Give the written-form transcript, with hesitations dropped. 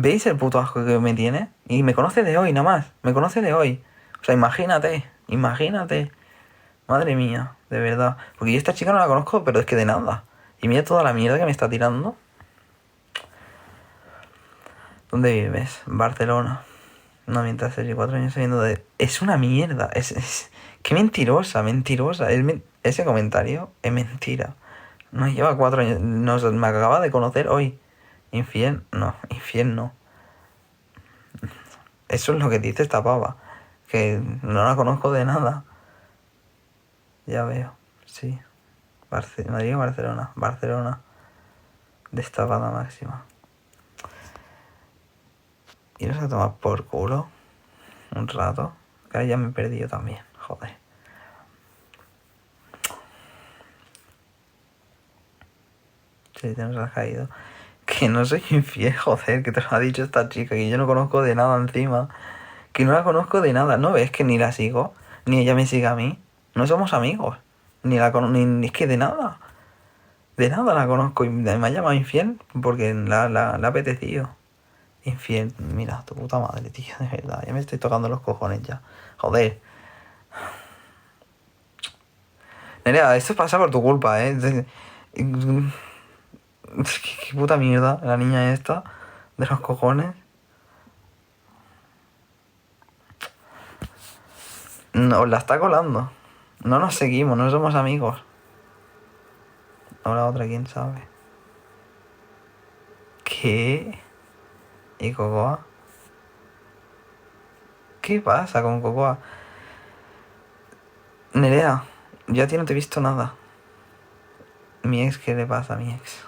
¿Veis el puto asco que me tiene? Y me conoce de hoy, nada más. Me conoce de hoy. O sea, imagínate. Madre mía, de verdad. Porque yo esta chica no la conozco, pero es que de nada. Y mira toda la mierda que me está tirando. ¿Dónde vives? Barcelona. No mientras Sergio, 4 años saliendo de... Es una mierda. Qué mentirosa. Ese comentario es mentira. No lleva 4 años. Me acaba de conocer hoy. Infiel. No, infiel no. Eso es lo que dice esta pava. Que no la conozco de nada. Ya veo. Sí. Madrid o Barcelona. Barcelona. Destapada máxima. Iros a tomar por culo un rato. Que ahora ya me he perdido también. Joder. Sí, te nos has caído. Que no soy infiel, joder, que te lo ha dicho esta chica, que yo no conozco de nada encima. Que no la conozco de nada. ¿No ves que ni la sigo? Ni ella me sigue a mí. No somos amigos. Ni es que de nada. De nada la conozco y me ha llamado infiel porque la ha apetecido. Infiel, mira, tu puta madre, tío, de verdad. Ya me estoy tocando los cojones ya. Joder. Nerea, esto pasa por tu culpa, ¿eh? Qué puta mierda, la niña esta, de los cojones. Nos la está colando. No nos seguimos, no somos amigos. Ahora otra, quién sabe. ¿Qué? ¿Y Cocoa? ¿Qué pasa con Cocoa? Nerea, yo a ti no te he visto nada. Mi ex, ¿qué le pasa a mi ex?